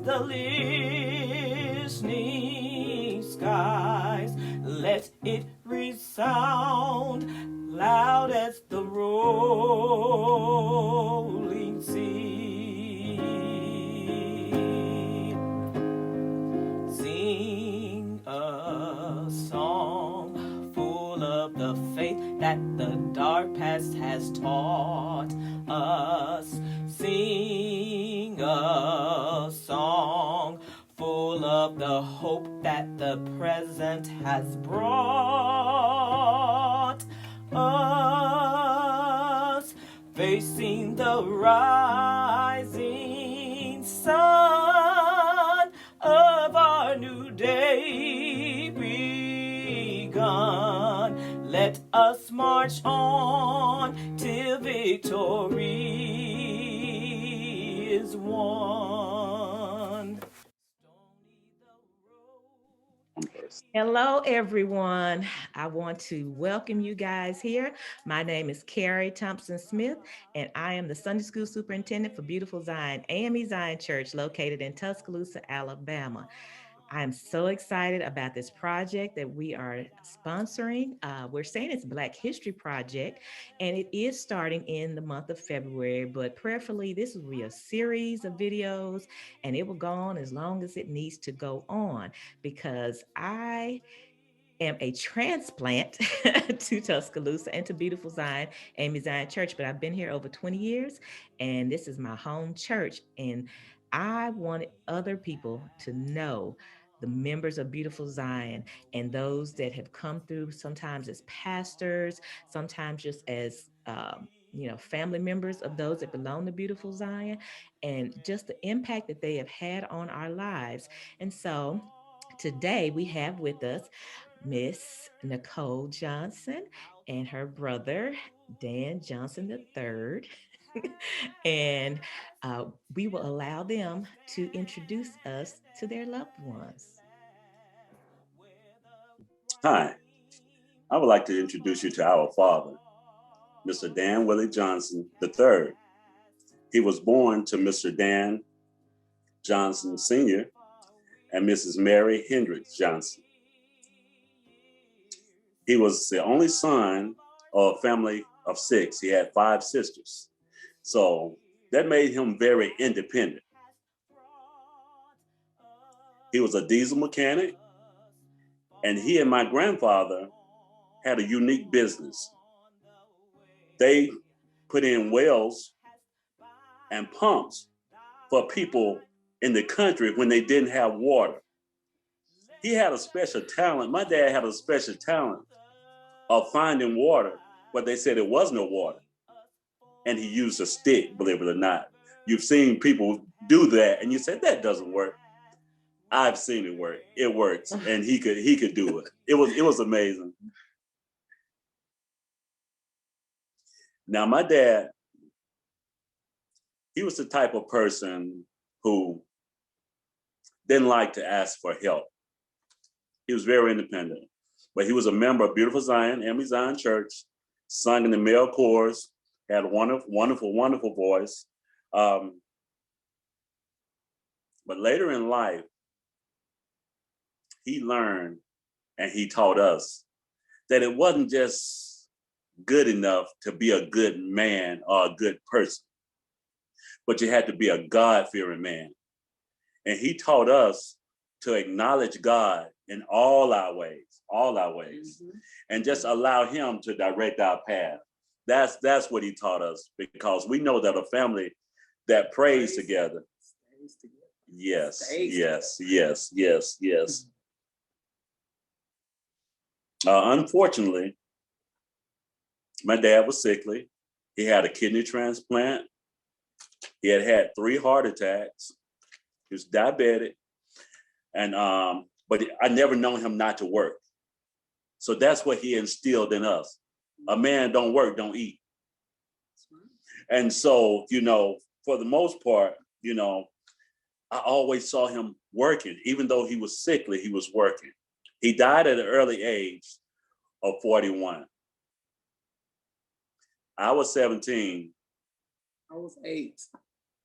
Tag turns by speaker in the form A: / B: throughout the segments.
A: the listening skies. Let it resound loud as the rolling sea. Sing a song full of the faith that the dark past has taught us. Sing a song full of the hope that the present has brought us. Facing the rising sun of our new day begun. Let us march on till victory is won. Hello, everyone. I want to welcome you guys here. My name is Carrie Thompson Smith, and I am the Sunday School Superintendent for Beautiful Zion, AME Zion Church, located in Tuscaloosa, Alabama. I am so excited about this project that we are sponsoring. We're saying it's Black History Project, and it is starting in the month of February, but prayerfully, this will be a series of videos, and it will go on as long as it needs to go on, because I am a transplant to Tuscaloosa and to beautiful Zion, AME Zion Church, but I've been here over 20 years, and this is my home church, and I wanted other people to know the members of Beautiful Zion and those that have come through sometimes as pastors, sometimes just as family members of those that belong to Beautiful Zion, and just the impact that they have had on our lives. And so today we have with us Miss Nicole Johnson and her brother, Dan Johnson III. and we will allow them to introduce us to their loved ones.
B: Hi, I would like to introduce you to our father, Mr. Dan Willie Johnson III. He was born to Mr. Dan Johnson Sr. and Mrs. Mary Hendricks Johnson. He was the only son of a family of 6. He had 5 sisters. So that made him very independent. He was a diesel mechanic, and he and my grandfather had a unique business. They put in wells and pumps for people in the country when they didn't have water. He had a special talent. My dad had a special talent of finding water, but they said it was no water. And he used a stick, believe it or not. You've seen people do that and you said, that doesn't work. I've seen it work. It works. And he could do it. It was amazing. Now, my dad, he was the type of person who didn't like to ask for help. He was very independent, but he was a member of Beautiful Zion, AME Zion Church, sung in the male chorus, had a wonderful voice. But later in life, he learned and he taught us that it wasn't just good enough to be a good man or a good person, but you had to be a God-fearing man. And he taught us to acknowledge God in all our ways, and just allow him to direct our path. That's what he taught us, because we know that a family that prays together. Yes. Unfortunately, my dad was sickly. He had a kidney transplant. He had 3 heart attacks. He was diabetic. And but I never known him not to work. So that's what he instilled in us. A man don't work, don't eat. And so, for the most part, I always saw him working. Even though he was sickly, he was working. He died at an early age of 41. I was 17.
C: I was 8.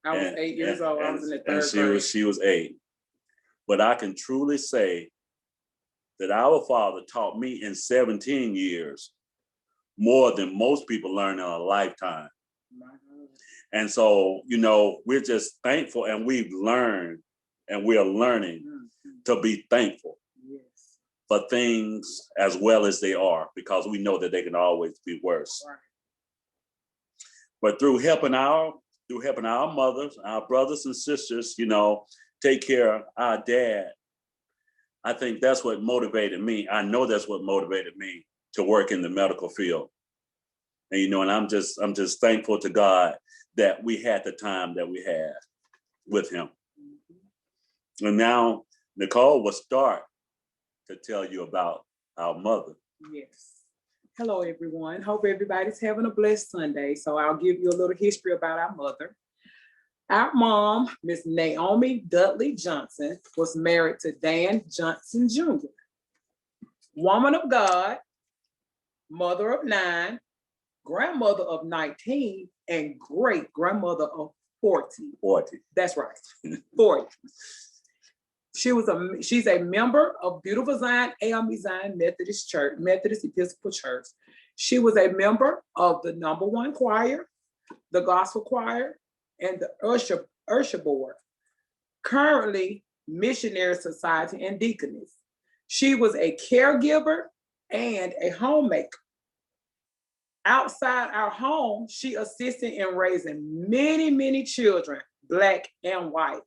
C: I was 8 years old. I was in the third grade.
B: She was 8. But I can truly say that our Father taught me in 17 years more than most people learn in a lifetime. And so, we're just thankful, and we've learned, and we are learning to be thankful for things as well as they are, because we know that they can always be worse. Right. But through helping our mothers, our brothers and sisters, take care of our dad, I think that's what motivated me. I know that's what motivated me to work in the medical field. And and I'm just thankful to God that we had the time that we had with him. And now Nicole will start to tell you about our mother.
C: Yes. Hello, everyone. Hope everybody's having a blessed Sunday. So I'll give you a little history about our mother. Our mom, Miss Naomi Dudley Johnson, was married to Dan Johnson Jr. Woman of God, mother of 9, grandmother of 19, and great grandmother of 40.
B: 40.
C: That's right, 40. She's a member of Beautiful Zion AME Zion Methodist Episcopal Church. She was a member of the number 1 choir, the gospel choir, and the Usher Board. Currently, Missionary Society and Deaconess. She was a caregiver and a homemaker. Outside our home, she assisted in raising many, many children, Black and white.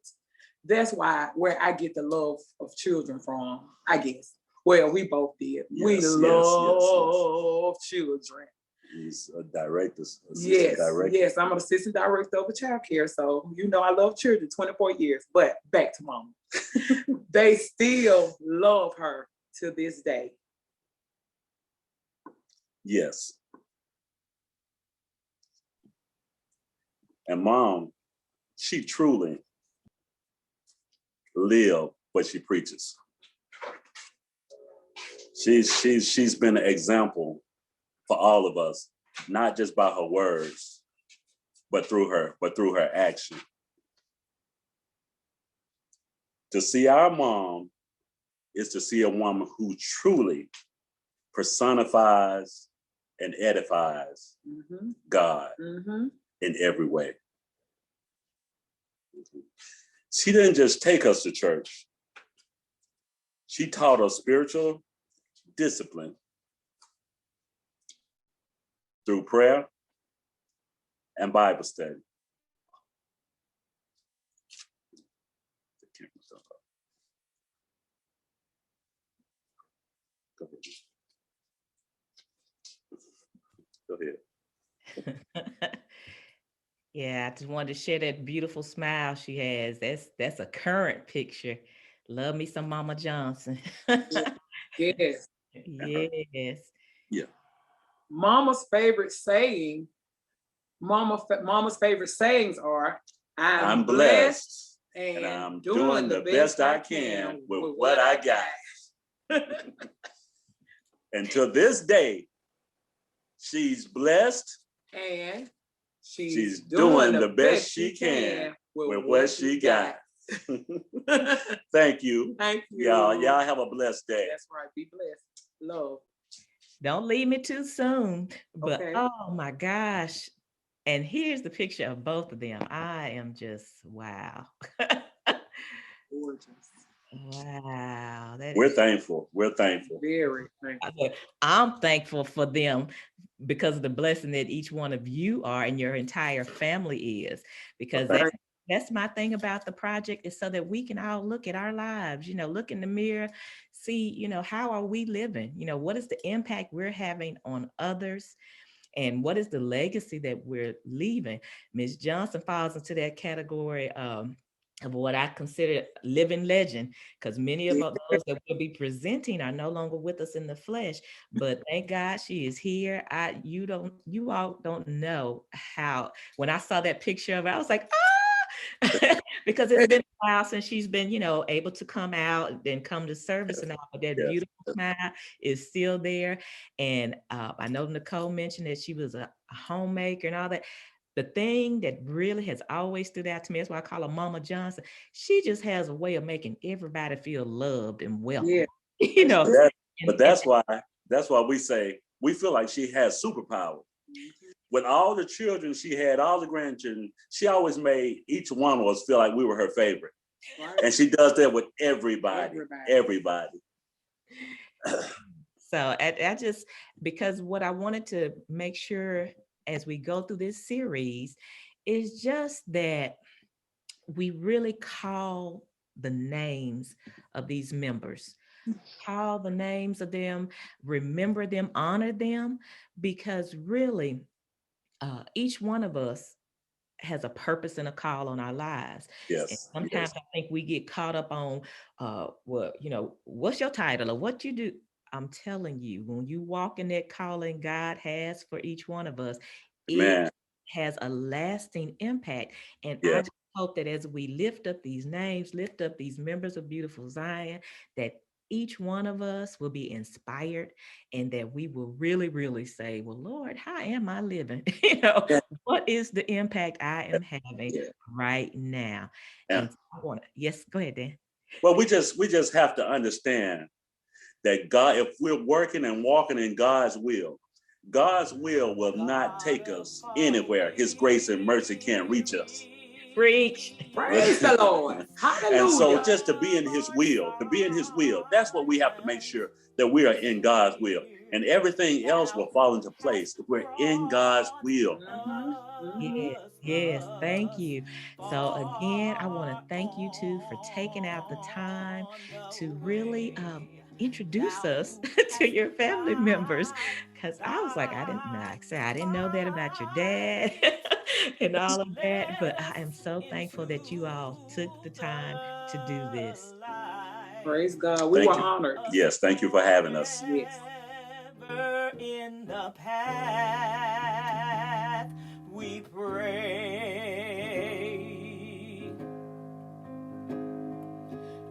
C: That's where I get the love of children from, I guess. Well, we both did.
B: Yes,
C: we love children.
B: He's a director.
C: Yes, I'm an assistant director of child care. So, I love children, 24 years. But back to Mama. They still love her to this day.
B: Yes. And Mom, she truly lives what she preaches. She's been an example for all of us, not just by her words, but through her action. To see our mom is to see a woman who truly personifies and edifies God in every way. She didn't just take us to church. She taught us spiritual discipline through prayer and Bible study. Go ahead.
A: Yeah, I just wanted to share that beautiful smile she has. That's a current picture. Love me some Mama Johnson.
C: Yes.
A: Yes.
B: Yeah.
C: Mama's favorite sayings are, I'm blessed and I'm doing the best I can with what I got.
B: And to this day, she's blessed and she's doing the best she can with what she got. Thank you.
C: Thank you.
B: Y'all have a blessed day.
C: That's right. Be blessed. Love.
A: Don't leave me too soon. But okay. Oh my gosh. And here's the picture of both of them. I am just wow.
C: Gorgeous.
A: Wow.
B: We're thankful. We're thankful.
C: Very thankful.
A: I'm thankful for them because of the blessing that each one of you are and your entire family is. Because that's my thing about the project, is so that we can all look at our lives, look in the mirror, see, how are we living? What is the impact we're having on others? And what is the legacy that we're leaving? Ms. Johnson falls into that category of what I consider living legend, because many of those that will be presenting are no longer with us in the flesh, but thank God she is here. You all don't know how, when I saw that picture of her, I was like, because it's been a while since she's been, able to come out and come to service and all, but that beautiful smile is still there. And I know Nicole mentioned that she was a homemaker and all that. the thing that really has always stood out to me, that's why I call her Mama Johnson. She just has a way of making everybody feel loved and welcome.
C: Yeah.
A: You know,
B: But that's why we say we feel like she has superpower. With all the children she had, all the grandchildren, she always made each one of us feel like we were her favorite.
C: Right.
B: And she does that with everybody.
A: So I just, because what I wanted to make sure as we go through this series is just that we really call the names of these members, call the names of them, remember them, honor them, because really each one of us has a purpose and a call on our lives.
B: Yes.
A: And sometimes I think we get caught up on what's your title or what you do. I'm telling you, when you walk in that calling God has for each one of us, it has a lasting impact. And I just hope that as we lift up these names, lift up these members of Beautiful Zion, that each one of us will be inspired and that we will really, really say, well, Lord, how am I living? What is the impact I am having right now? And I want to, yes, go ahead, Dan.
B: Well, we just have to understand that God, if we're working and walking in God's will will not take us anywhere. His grace and mercy can't reach us.
A: Preach.
C: Praise the Lord. Hallelujah.
B: And so just to be in his will, that's what we have to make sure that we are in God's will. And everything else will fall into place if we're in God's will.
A: Yes, thank you. So again, I want to thank you two for taking out the time to really introduce us to your family members, because I was like, I didn't know that about your dad and all of that, but I am so thankful that you all took the time to do this.
C: Praise God. We were honored.
B: Yes, thank you for having us.
C: Yes.
D: In the path we pray,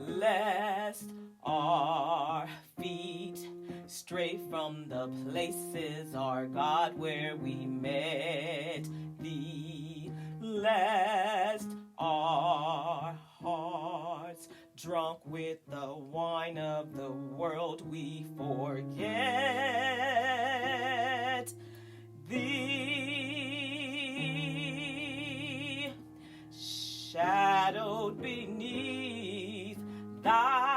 D: lest our feet stray from the places, our God, where we met thee, lest our hearts, drunk with the wine of the world, we forget thee, shadowed beneath thy